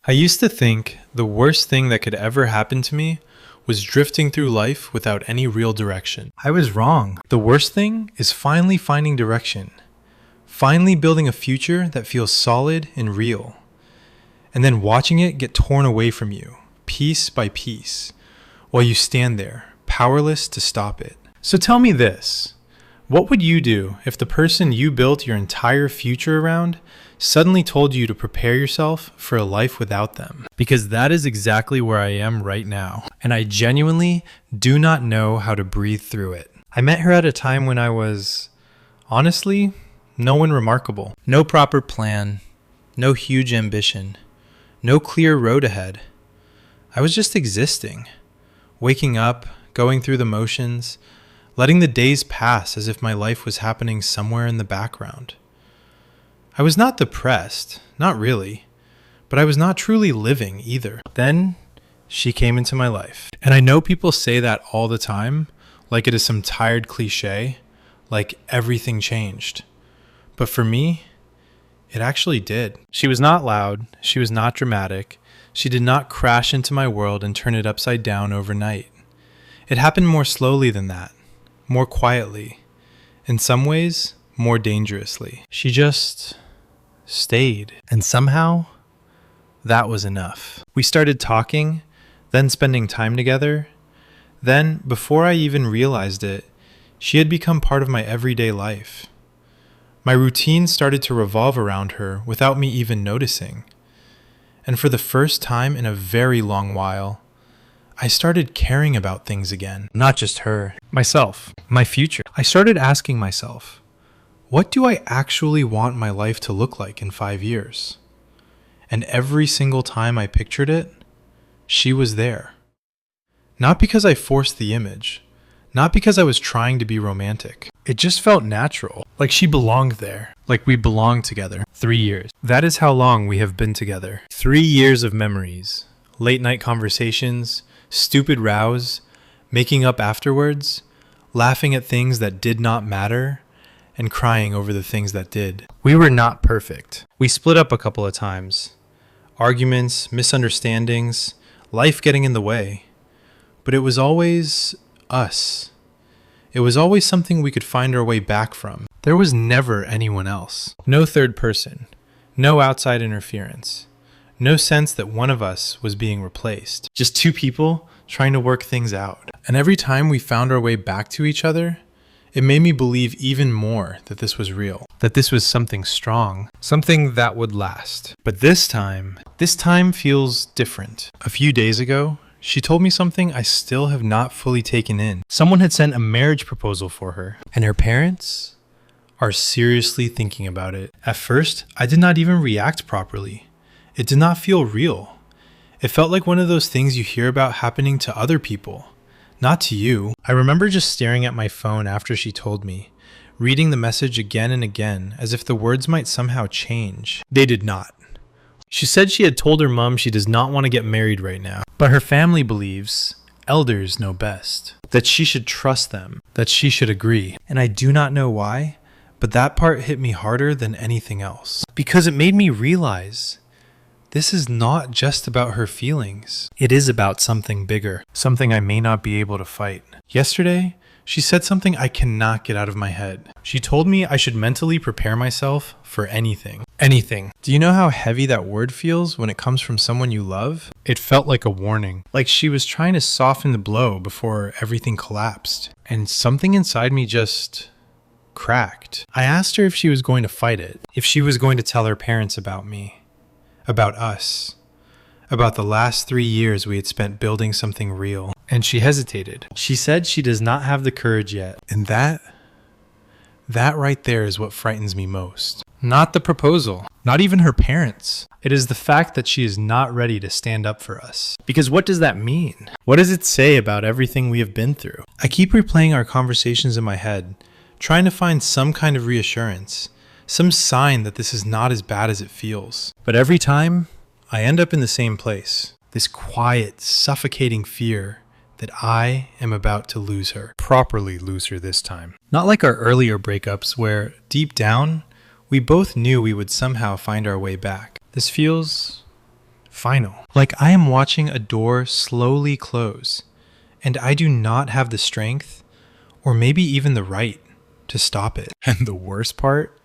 I used to think the worst thing that could ever happen to me was drifting through life without any real direction. I was wrong. The worst thing is finally finding direction, finally building a future that feels solid and real, and then watching it get torn away from you, piece by piece, while you stand there, powerless to stop it. So tell me this. What would you do if the person you built your entire future around suddenly told you to prepare yourself for a life without them? Because that is exactly where I am right now, and I genuinely do not know how to breathe through it. I met her at a time when I was, honestly, no one remarkable. No proper plan, no huge ambition, no clear road ahead. I was just existing, waking up, going through the motions, letting the days pass as if my life was happening somewhere in the background. I was not depressed, not really, but I was not truly living either. Then she came into my life. And I know people say that all the time, like it is some tired cliche, like everything changed. But for me, it actually did. She was not loud, she was not dramatic, she did not crash into my world and turn it upside down overnight. It happened more slowly than that. More quietly, in some ways, more dangerously. She just stayed, and somehow, that was enough. We started talking, then spending time together. Then, before I even realized it, she had become part of my everyday life. My routine started to revolve around her without me even noticing. And for the first time in a very long while, I started caring about things again. Not just her, myself, my future. I started asking myself, what do I actually want my life to look like in 5 years? And every single time I pictured it, she was there. Not because I forced the image, not because I was trying to be romantic. It just felt natural, like she belonged there, like we belonged together. 3 years. That is how long we have been together. 3 years of memories, late night conversations, stupid rows, making up afterwards, laughing at things that did not matter, and crying over the things that did. We were not perfect. We split up a couple of times. Arguments, misunderstandings, life getting in the way. But it was always us. It was always something we could find our way back from. There was never anyone else. No third person. No outside interference. No sense that one of us was being replaced. Just two people trying to work things out. And every time we found our way back to each other, it made me believe even more that this was real. That this was something strong. Something that would last. But this time feels different. A few days ago, she told me something I still have not fully taken in. Someone had sent a marriage proposal for her, and her parents are seriously thinking about it. At first, I did not even react properly. It did not feel real. It felt like one of those things you hear about happening to other people, not to you. I remember just staring at my phone after she told me, reading the message again and again as if the words might somehow change. They did not. She said she had told her mom she does not want to get married right now, but her family believes elders know best, that she should trust them, that she should agree. And I do not know why, but that part hit me harder than anything else, because it made me realize this is not just about her feelings. It is about something bigger, something I may not be able to fight. Yesterday, she said something I cannot get out of my head. She told me I should mentally prepare myself for anything. Anything. Do you know how heavy that word feels when it comes from someone you love? It felt like a warning, like she was trying to soften the blow before everything collapsed. And something inside me just cracked. I asked her if she was going to fight it, if she was going to tell her parents about me. About us, about the last 3 years we had spent building something real. And she hesitated. She said she does not have the courage yet. And that right there is what frightens me most. Not the proposal, not even her parents. It is the fact that she is not ready to stand up for us. Because what does that mean? What does it say about everything we have been through? I keep replaying our conversations in my head, trying to find some kind of reassurance. Some sign that this is not as bad as it feels. But every time, I end up in the same place. This quiet, suffocating fear that I am about to lose her. Properly lose her this time. Not like our earlier breakups where, deep down, we both knew we would somehow find our way back. This feels final. Like I am watching a door slowly close, and I do not have the strength, or maybe even the right, to stop it. And the worst part?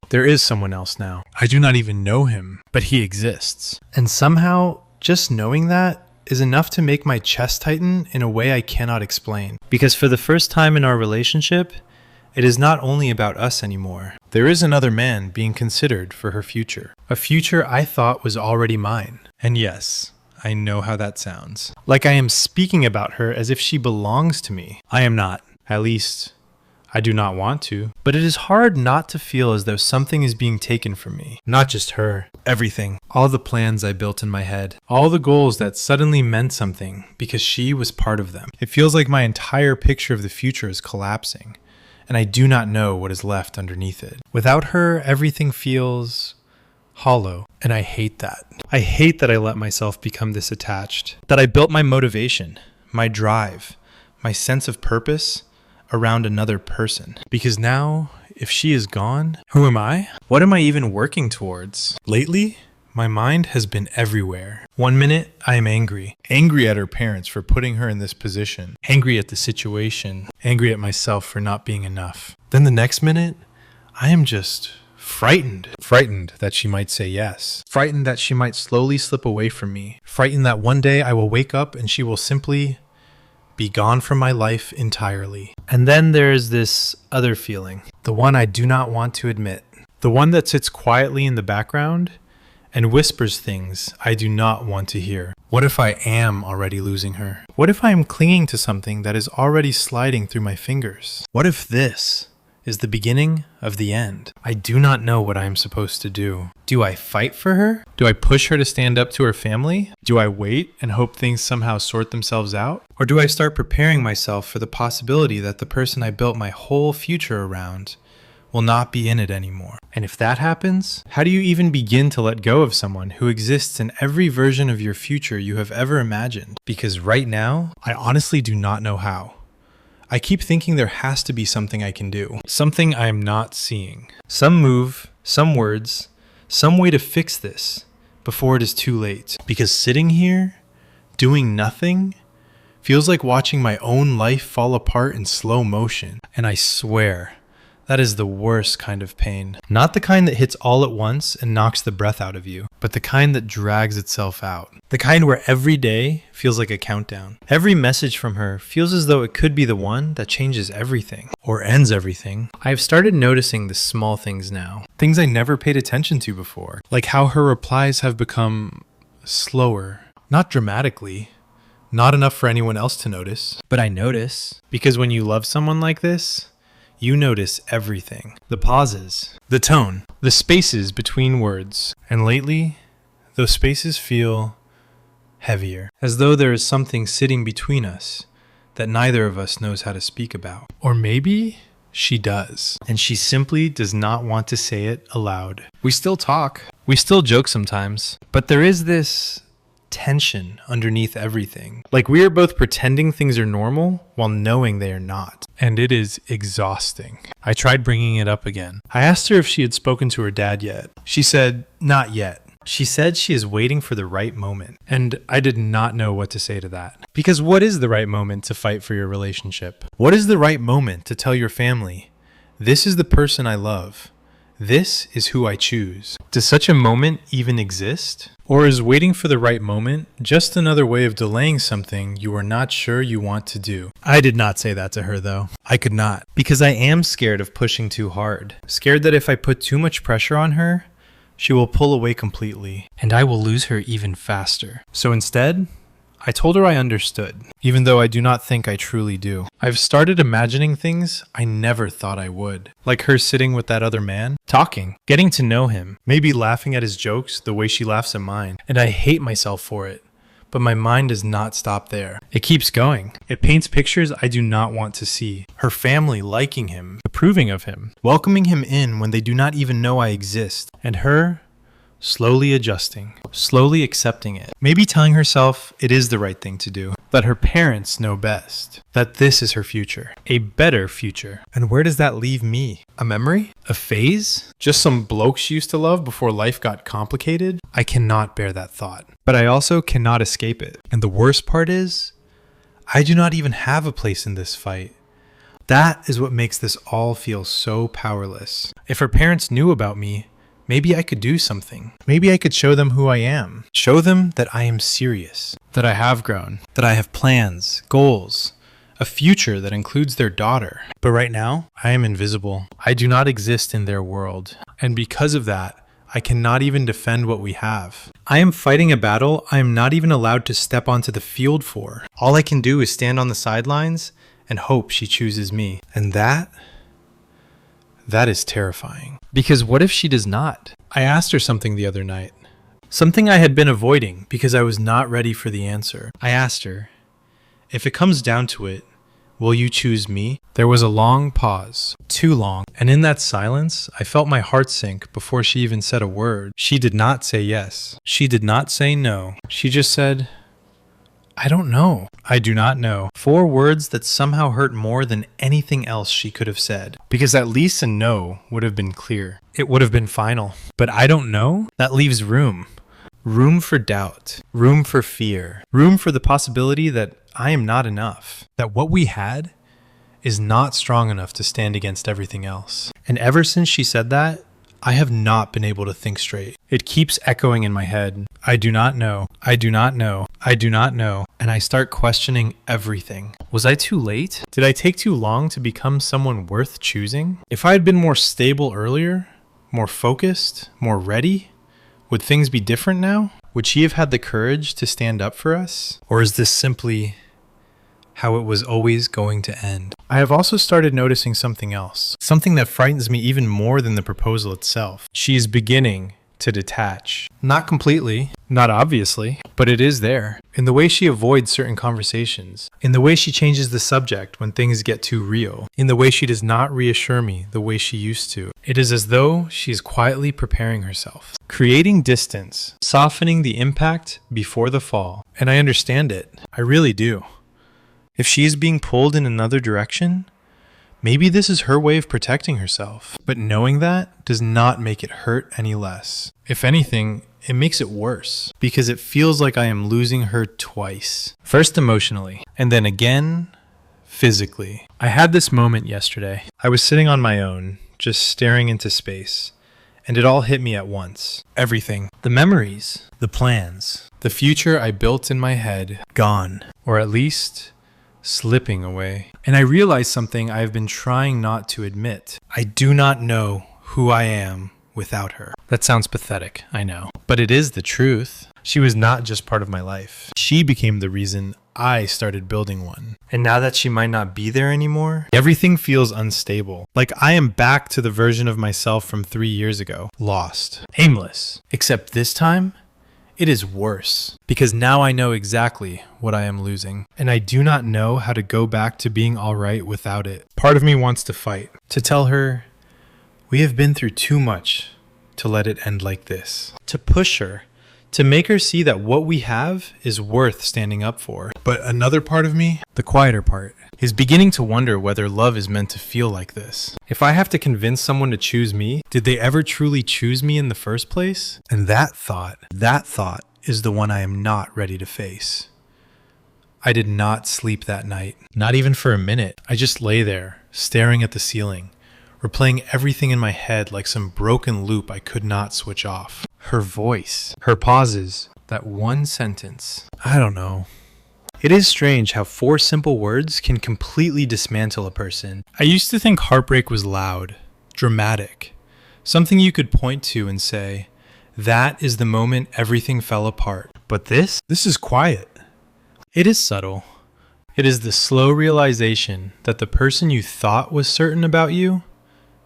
There is someone else now. I do not even know him, but he exists. And somehow, just knowing that is enough to make my chest tighten in a way I cannot explain. Because for the first time in our relationship, it is not only about us anymore. There is another man being considered for her future. A future I thought was already mine. And yes, I know how that sounds. Like I am speaking about her as if she belongs to me. I am not. At least, I do not want to. But it is hard not to feel as though something is being taken from me. Not just her. Everything. All the plans I built in my head. All the goals that suddenly meant something because she was part of them. It feels like my entire picture of the future is collapsing, and I do not know what is left underneath it. Without her, everything feels hollow, and I hate that. I hate that I let myself become this attached. That I built my motivation, my drive, my sense of purpose around another person. Because now, if she is gone, who am I? What am I even working towards? Lately, my mind has been everywhere. One minute, I am angry. Angry at her parents for putting her in this position. Angry at the situation. Angry at myself for not being enough. Then the next minute, I am just frightened. Frightened that she might say yes. Frightened that she might slowly slip away from me. Frightened that one day I will wake up and she will simply be gone from my life entirely. And then there is this other feeling. The one I do not want to admit. The one that sits quietly in the background and whispers things I do not want to hear. What if I am already losing her? What if I am clinging to something that is already sliding through my fingers? What if this is the beginning of the end? I do not know what I am supposed to do. Do I fight for her? Do I push her to stand up to her family? Do I wait and hope things somehow sort themselves out? Or do I start preparing myself for the possibility that the person I built my whole future around will not be in it anymore? And if that happens, how do you even begin to let go of someone who exists in every version of your future you have ever imagined? Because right now, I honestly do not know how. I keep thinking there has to be something I can do, something I am not seeing. Some move, some words, some way to fix this before it is too late. Because sitting here, doing nothing, feels like watching my own life fall apart in slow motion. And I swear, that is the worst kind of pain. Not the kind that hits all at once and knocks the breath out of you, but the kind that drags itself out. The kind where every day feels like a countdown. Every message from her feels as though it could be the one that changes everything, or ends everything. I have started noticing the small things now. Things I never paid attention to before. Like how her replies have become slower. Not dramatically. Not enough for anyone else to notice. But I notice. Because when you love someone like this, you notice everything. The pauses, the tone, the spaces between words. And lately, those spaces feel heavier. As though there is something sitting between us that neither of us knows how to speak about. Or maybe she does. And she simply does not want to say it aloud. We still talk. We still joke sometimes. But there is this tension underneath everything. Like we are both pretending things are normal while knowing they are not. And it is exhausting. I tried bringing it up again. I asked her if she had spoken to her dad yet. She said, not yet. She said she is waiting for the right moment. And I did not know what to say to that. Because what is the right moment to fight for your relationship? What is the right moment to tell your family, this is the person I love. This is who I choose. Does such a moment even exist? Or is waiting for the right moment just another way of delaying something you are not sure you want to do? I did not say that to her though. I could not. Because I am scared of pushing too hard. Scared that if I put too much pressure on her, she will pull away completely. And I will lose her even faster. So instead, I told her I understood, even though I do not think I truly do. I've started imagining things I never thought I would. Like her sitting with that other man, talking, getting to know him, maybe laughing at his jokes the way she laughs at mine. And I hate myself for it. But my mind does not stop there. It keeps going. It paints pictures I do not want to see. Her family liking him, approving of him, welcoming him in when they do not even know I exist. And her slowly adjusting, slowly accepting it. Maybe telling herself it is the right thing to do. that her parents know best, that this is her future, a better future. And where does that leave me? A memory? A phase? Just some bloke she used to love before life got complicated? I cannot bear that thought, but I also cannot escape it. And the worst part is, I do not even have a place in this fight. That is what makes this all feel so powerless. If her parents knew about me, maybe I could do something. Maybe I could show them who I am. Show them that I am serious, that I have grown, that I have plans, goals, a future that includes their daughter. But right now, I am invisible. I do not exist in their world. And because of that, I cannot even defend what we have. I am fighting a battle I am not even allowed to step onto the field for. All I can do is stand on the sidelines and hope she chooses me. And that is terrifying. Because what if she does not? I asked her something the other night. Something I had been avoiding because I was not ready for the answer. I asked her, if it comes down to it, will you choose me? There was a long pause, too long. And in that silence, I felt my heart sink before she even said a word. She did not say yes. She did not say no. She just said, I don't know. I do not know. 4 words that somehow hurt more than anything else she could have said. Because at least a no would have been clear. It would have been final. But I don't know? That leaves room. Room for doubt. Room for fear. Room for the possibility that I am not enough. That what we had is not strong enough to stand against everything else. And ever since she said that, I have not been able to think straight. It keeps echoing in my head. I do not know. I do not know. I do not know. And I start questioning everything. Was I too late? Did I take too long to become someone worth choosing? If I had been more stable earlier, more focused, more ready, would things be different now? Would she have had the courage to stand up for us? Or is this simply how it was always going to end? I have also started noticing something else. Something that frightens me even more than the proposal itself. She is beginning to detach. Not completely, not obviously, but it is there. In the way she avoids certain conversations. In the way she changes the subject when things get too real. In the way she does not reassure me the way she used to. It is as though she is quietly preparing herself. Creating distance. Softening the impact before the fall. And I understand it. I really do. If she is being pulled in another direction, maybe this is her way of protecting herself. But knowing that does not make it hurt any less. If anything, it makes it worse. Because it feels like I am losing her twice. First emotionally, and then again, physically. I had this moment yesterday. I was sitting on my own, just staring into space. And it all hit me at once. Everything. The memories. The plans. The future I built in my head. Gone. Or at least slipping away. And I realized something I have been trying not to admit. I do not know who I am without her. That sounds pathetic, I know. But it is the truth. She was not just part of my life. She became the reason I started building one. And now that she might not be there anymore, everything feels unstable. Like I am back to the version of myself from 3 years ago. Lost. Aimless. Except this time, it is worse. Because now I know exactly what I am losing. And I do not know how to go back to being alright without it. Part of me wants to fight. To tell her, we have been through too much to let it end like this. To push her. To make her see that what we have is worth standing up for. But another part of me, the quieter part, is beginning to wonder whether love is meant to feel like this. If I have to convince someone to choose me, did they ever truly choose me in the first place? And that thought is the one I am not ready to face. I did not sleep that night, not even for a minute. I just lay there, staring at the ceiling, replaying everything in my head like some broken loop I could not switch off. Her voice, her pauses, that one sentence. I don't know. It is strange how 4 simple words can completely dismantle a person. I used to think heartbreak was loud, dramatic, something you could point to and say, that is the moment everything fell apart. But this is quiet. It is subtle. It is the slow realization that the person you thought was certain about you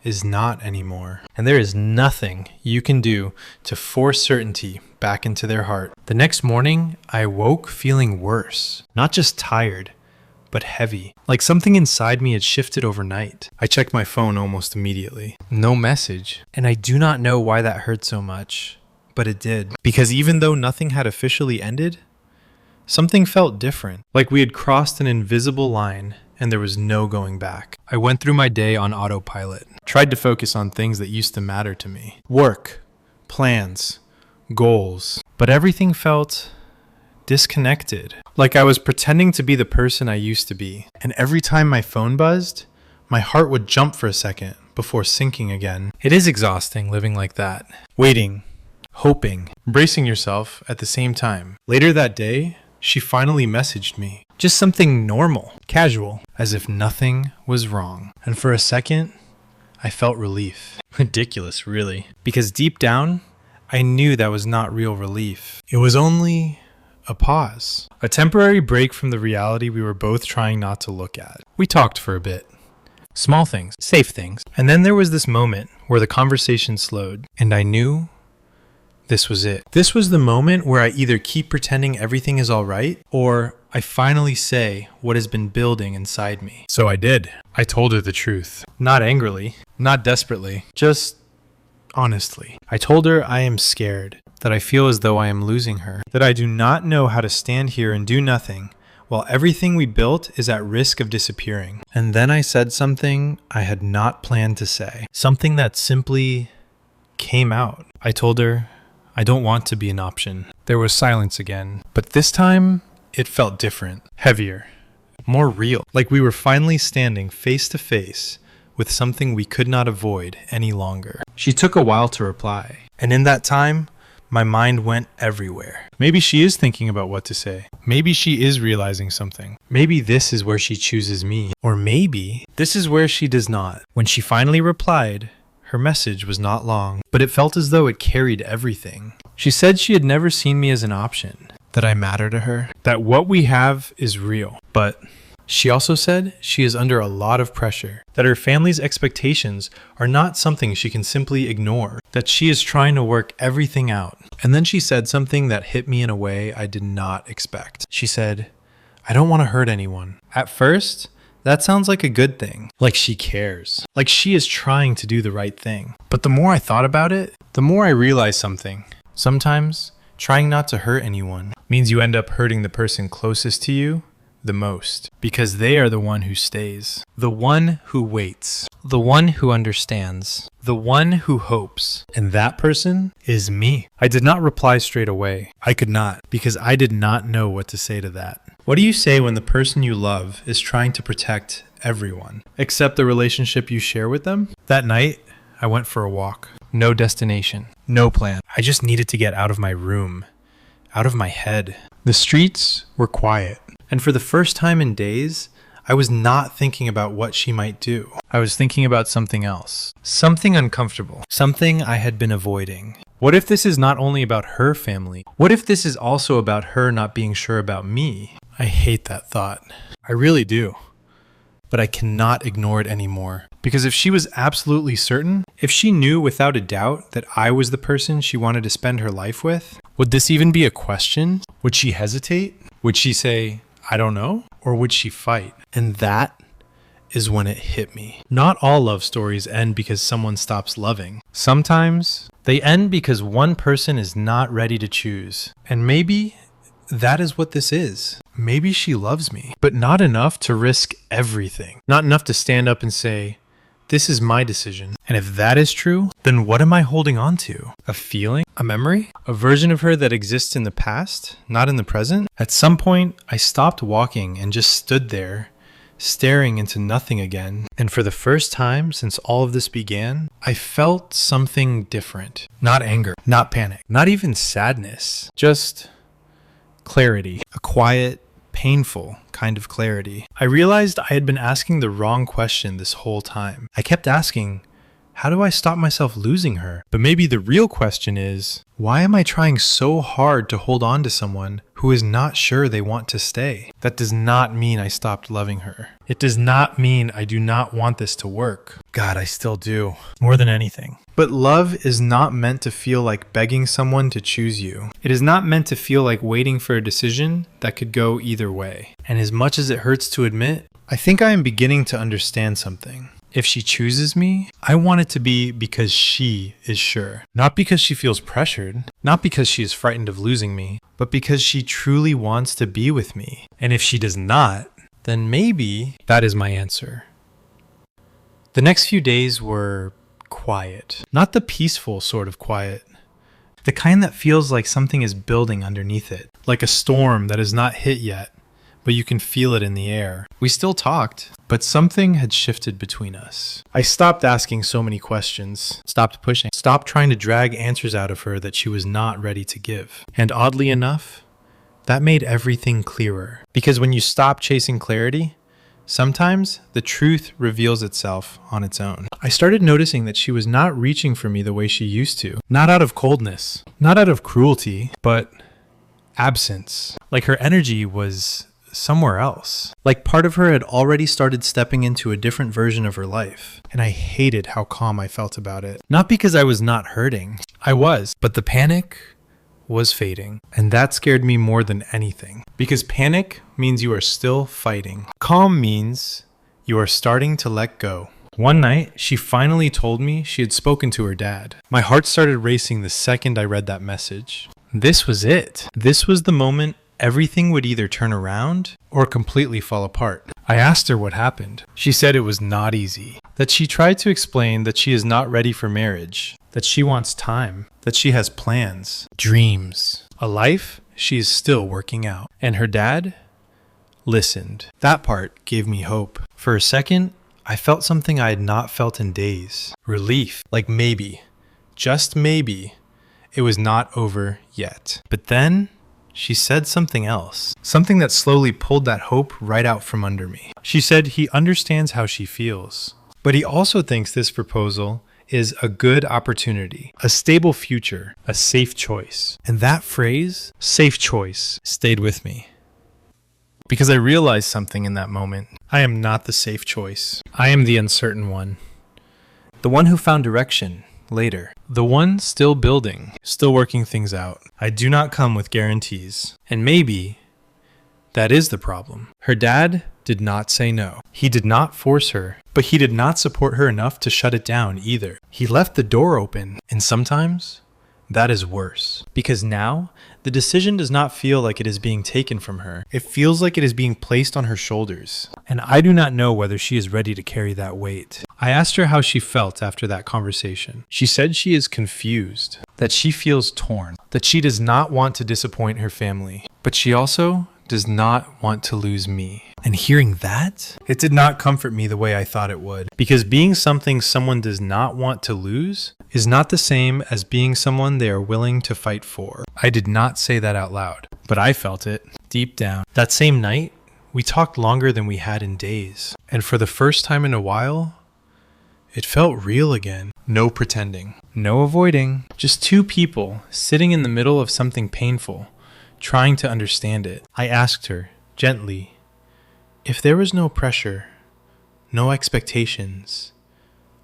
is not anymore. And there is nothing you can do to force certainty back into their heart. The next morning, I woke feeling worse. Not just tired, but heavy. Like something inside me had shifted overnight. I checked my phone almost immediately. No message. And I do not know why that hurt so much, but it did. Because even though nothing had officially ended, Something felt different, like we had crossed an invisible line and there was no going back. I went through my day on autopilot, tried to focus on things that used to matter to me. Work, plans, goals. But everything felt disconnected, like I was pretending to be the person I used to be. And every time my phone buzzed, my heart would jump for a second before sinking again. It is exhausting living like that. Waiting, hoping, bracing yourself at the same time. Later that day, she finally messaged me. Just something normal, casual, as if nothing was wrong. And for a second, I felt relief. Ridiculous, really. Because deep down, I knew that was not real relief. It was only a pause. A temporary break from the reality we were both trying not to look at. We talked for a bit. Small things, safe things. And then there was this moment where the conversation slowed, and I knew this was it. This was the moment where I either keep pretending everything is all right, or I finally say what has been building inside me. So I did. I told her the truth. Not angrily, not desperately, just honestly. I told her I am scared, that I feel as though I am losing her, that I do not know how to stand here and do nothing while everything we built is at risk of disappearing. And then I said something I had not planned to say, something that simply came out. I told her I don't want to be an option. There was silence again, but this time it felt different, heavier, more real, like we were finally standing face to face with something we could not avoid any longer. She took a while to reply, and in that time, my mind went everywhere. Maybe she is thinking about what to say. Maybe she is realizing something. Maybe this is where she chooses me. Or maybe this is where she does not. When she finally replied, her message was not long, but it felt as though it carried everything. She said she had never seen me as an option, that I matter to her, that what we have is real. But she also said she is under a lot of pressure, that her family's expectations are not something she can simply ignore, that she is trying to work everything out. And then she said something that hit me in a way I did not expect. She said, I don't want to hurt anyone. At first, that sounds like a good thing, like she cares, like she is trying to do the right thing. But the more I thought about it, the more I realized something. Sometimes, trying not to hurt anyone means you end up hurting the person closest to you the most, because they are the one who stays, the one who waits, the one who understands, the one who hopes. And that person is me. I did not reply straight away. I could not, because I did not know what to say to that. What do you say when the person you love is trying to protect everyone, except the relationship you share with them? That night, I went for a walk. No destination, no plan. I just needed to get out of my room, out of my head. The streets were quiet. And for the first time in days, I was not thinking about what she might do. I was thinking about something else. Something uncomfortable. Something I had been avoiding. What if this is not only about her family? What if this is also about her not being sure about me? I hate that thought. I really do. But I cannot ignore it anymore. Because if she was absolutely certain, if she knew without a doubt that I was the person she wanted to spend her life with, would this even be a question? Would she hesitate? Would she say, I don't know? Or would she fight? And that is when it hit me. Not all love stories end because someone stops loving. Sometimes they end because one person is not ready to choose. And maybe that is what this is. Maybe she loves me, but not enough to risk everything. Not enough to stand up and say, this is my decision. And if that is true, then what am I holding on to? A feeling? A memory? A version of her that exists in the past, not in the present? At some point, I stopped walking and just stood there, staring into nothing again. And for the first time since all of this began, I felt something different. Not anger, not panic, not even sadness, just clarity. A quiet, painful kind of clarity. I realized I had been asking the wrong question this whole time. I kept asking, how do I stop myself losing her? But maybe the real question is, why am I trying so hard to hold on to someone who is not sure they want to stay? That does not mean I stopped loving her. It does not mean I do not want this to work. God, I still do. More than anything. But love is not meant to feel like begging someone to choose you. It is not meant to feel like waiting for a decision that could go either way. And as much as it hurts to admit, I think I am beginning to understand something. If she chooses me, I want it to be because she is sure. Not because she feels pressured, not because she is frightened of losing me, but because she truly wants to be with me. And if she does not, then maybe that is my answer. The next few days were quiet. Not the peaceful sort of quiet. The kind that feels like something is building underneath it. Like a storm that has not hit yet, but you can feel it in the air. We still talked, but something had shifted between us. I stopped asking so many questions, stopped pushing, stopped trying to drag answers out of her that she was not ready to give. And oddly enough, that made everything clearer. Because when you stop chasing clarity, sometimes the truth reveals itself on its own. I started noticing that she was not reaching for me the way she used to. Not out of coldness, not out of cruelty, but absence. Like her energy was somewhere else. Like part of her had already started stepping into a different version of her life. And I hated how calm I felt about it. Not because I was not hurting. I was. But the panic was fading. And that scared me more than anything. Because panic means you are still fighting. Calm means you are starting to let go. One night, she finally told me she had spoken to her dad. My heart started racing the second I read that message. This was it. This was the moment everything would either turn around or completely fall apart. I asked her what happened. She said it was not easy. That she tried to explain that she is not ready for marriage. That she wants time. That she has plans, dreams, a life she is still working out. And her dad listened. That part gave me hope. For a second, I felt something I had not felt in days. Relief. Like maybe, just maybe, it was not over yet. But then she said something else. Something that slowly pulled that hope right out from under me. She said he understands how she feels, but he also thinks this proposal is a good opportunity, a stable future, a safe choice. And that phrase, safe choice, stayed with me. Because I realized something in that moment. I am not the safe choice. I am the uncertain one. The one who found direction later. The one still building, still working things out. I do not come with guarantees. And maybe that is the problem. Her dad did not say no. He did not force her, but he did not support her enough to shut it down either. He left the door open, and sometimes that is worse. Because now, the decision does not feel like it is being taken from her. It feels like it is being placed on her shoulders. And I do not know whether she is ready to carry that weight. I asked her how she felt after that conversation. She said she is confused, that she feels torn, that she does not want to disappoint her family, but she also does not want to lose me. And hearing that, it did not comfort me the way I thought it would. Because being something someone does not want to lose is not the same as being someone they are willing to fight for. I did not say that out loud, but I felt it deep down. That same night, we talked longer than we had in days. And for the first time in a while, it felt real again. No pretending, no avoiding, just two people sitting in the middle of something painful, trying to understand it. I asked her, gently, if there was no pressure, no expectations,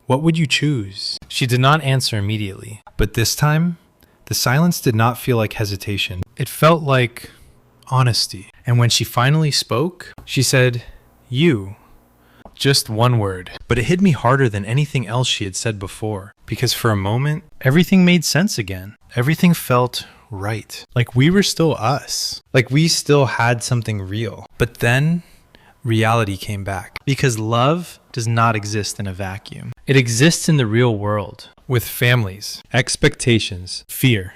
what would you choose? She did not answer immediately, but this time, the silence did not feel like hesitation. It felt like honesty. And when she finally spoke, she said, you. Just one word. But it hit me harder than anything else she had said before. Because for a moment, everything made sense again. Everything felt right. Like we were still us. Like we still had something real. But then reality came back. Because love does not exist in a vacuum. It exists in the real world. With families, expectations, fear,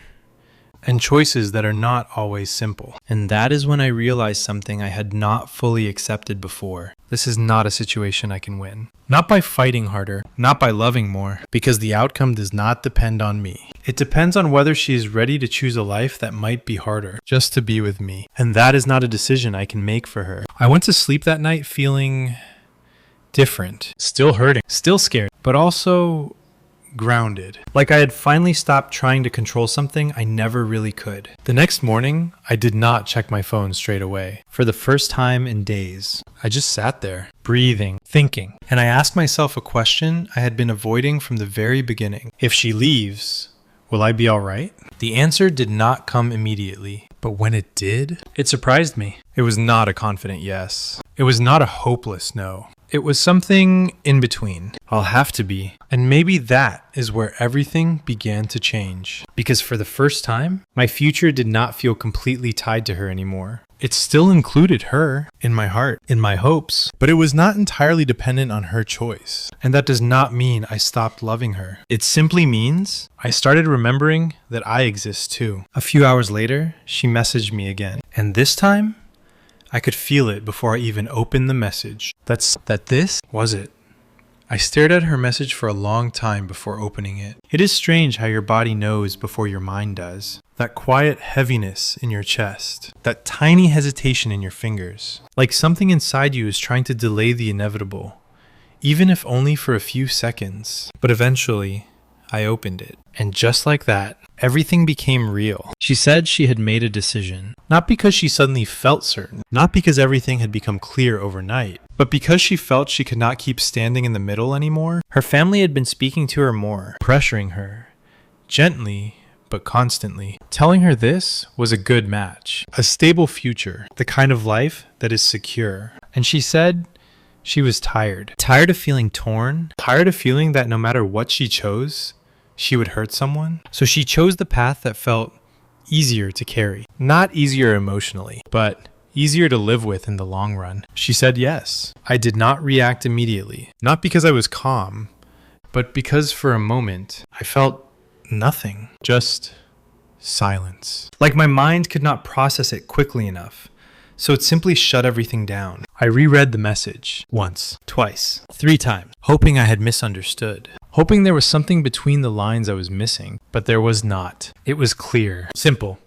and choices that are not always simple. And that is when I realized something I had not fully accepted before. This is not a situation I can win. Not by fighting harder, not by loving more, because the outcome does not depend on me. It depends on whether she is ready to choose a life that might be harder, just to be with me. And that is not a decision I can make for her. I went to sleep that night feeling different, still hurting, still scared, but also grounded. Like I had finally stopped trying to control something I never really could. The next morning, I did not check my phone straight away. For the first time in days, I just sat there, breathing, thinking. And I asked myself a question I had been avoiding from the very beginning. If she leaves, will I be all right? The answer did not come immediately. But when it did, it surprised me. It was not a confident yes. It was not a hopeless no. It was something in between. I'll have to be. And maybe that is where everything began to change. Because for the first time, my future did not feel completely tied to her anymore. It still included her in my heart, in my hopes, but it was not entirely dependent on her choice. And that does not mean I stopped loving her. It simply means I started remembering that I exist too. A few hours later, she messaged me again. And this time, I could feel it before I even opened the message. That this was it. I stared at her message for a long time before opening it. It is strange how your body knows before your mind does. That quiet heaviness in your chest. That tiny hesitation in your fingers. Like something inside you is trying to delay the inevitable. Even if only for a few seconds. But eventually, I opened it. And just like that, everything became real. She said she had made a decision. Not because she suddenly felt certain. Not because everything had become clear overnight. But because she felt she could not keep standing in the middle anymore. Her family had been speaking to her more. Pressuring her. Gently, but constantly. Telling her this was a good match. A stable future. The kind of life that is secure. And she said she was tired. Tired of feeling torn. Tired of feeling that no matter what she chose, she would hurt someone. So she chose the path that felt easier to carry. Not easier emotionally, but easier to live with in the long run. She said yes. I did not react immediately. Not because I was calm, but because for a moment I felt nothing. Just silence. Like my mind could not process it quickly enough. So it simply shut everything down. I reread the message once, twice, 3 times, hoping I had misunderstood. Hoping there was something between the lines I was missing, but there was not. It was clear, simple,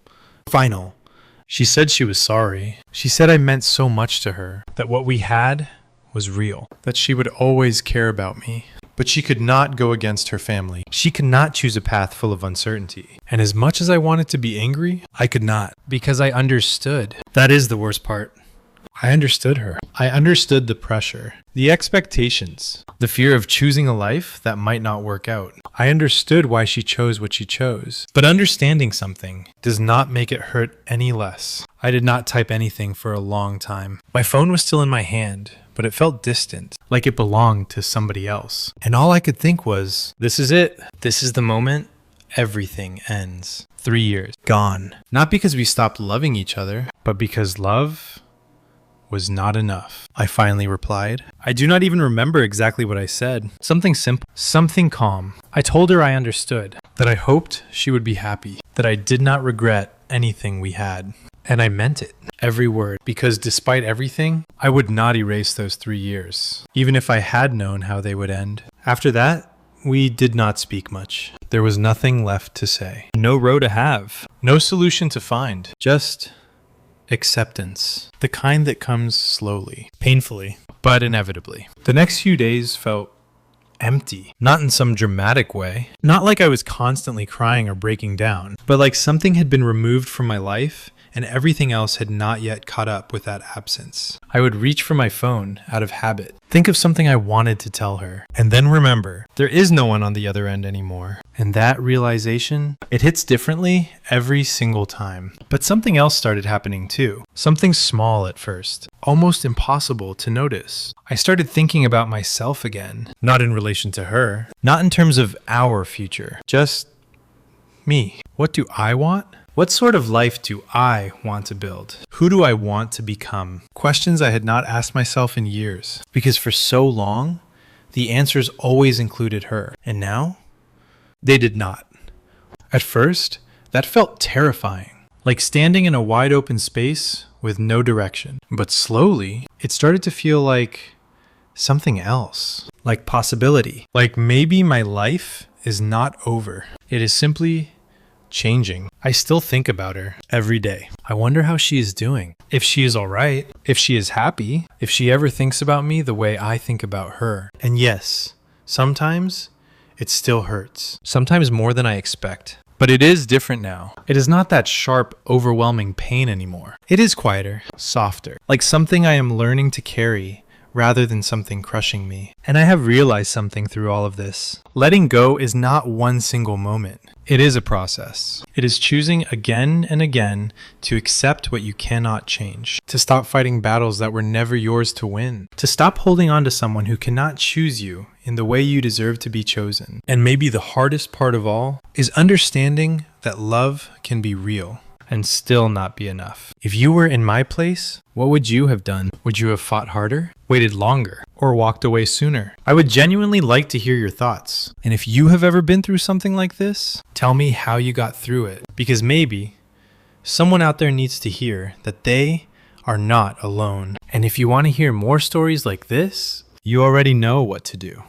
final. She said she was sorry. She said I meant so much to her, that what we had was real, that she would always care about me. But she could not go against her family. She could not choose a path full of uncertainty. And as much as I wanted to be angry, I could not, because I understood. That is the worst part. I understood her. I understood the pressure, the expectations, the fear of choosing a life that might not work out. I understood why she chose what she chose. But understanding something does not make it hurt any less. I did not type anything for a long time. My phone was still in my hand, but it felt distant, like it belonged to somebody else. And all I could think was, this is it. This is the moment everything ends. 3 years. Gone. Not because we stopped loving each other, but because love was not enough. I finally replied. I do not even remember exactly what I said. Something simple, something calm. I told her I understood, that I hoped she would be happy, that I did not regret anything we had. And I meant it, every word, because despite everything, I would not erase those 3 years, even if I had known how they would end. After that, we did not speak much. There was nothing left to say. No row to have. No solution to find. Just acceptance. The kind that comes slowly, painfully, but inevitably. The next few days felt empty. Not in some dramatic way. Not like I was constantly crying or breaking down, but like something had been removed from my life and everything else had not yet caught up with that absence. I would reach for my phone out of habit. Think of something I wanted to tell her, and then remember, there is no one on the other end anymore. And that realization, it hits differently every single time. But something else started happening too. Something small at first, almost impossible to notice. I started thinking about myself again, not in relation to her, not in terms of our future, just me. What do I want? What sort of life do I want to build? Who do I want to become? Questions I had not asked myself in years, because for so long, the answers always included her. And now, they did not. At first, that felt terrifying, like standing in a wide open space with no direction. But slowly, it started to feel like something else, like possibility. Like maybe my life is not over. It is simply changing. I still think about her every day. I wonder how she is doing. If she is all right, if she is happy, if she ever thinks about me the way I think about her. And yes, sometimes it still hurts. Sometimes more than I expect. But it is different now. It is not that sharp, overwhelming pain anymore. It is quieter, softer, like something I am learning to carry rather than something crushing me. And I have realized something through all of this. Letting go is not one single moment. It is a process. It is choosing again and again to accept what you cannot change, to stop fighting battles that were never yours to win, to stop holding on to someone who cannot choose you in the way you deserve to be chosen. And maybe the hardest part of all is understanding that love can be real and still not be enough. If you were in my place, what would you have done? Would you have fought harder, waited longer, or walked away sooner? I would genuinely like to hear your thoughts. And if you have ever been through something like this, tell me how you got through it. Because maybe someone out there needs to hear that they are not alone. And if you want to hear more stories like this, you already know what to do.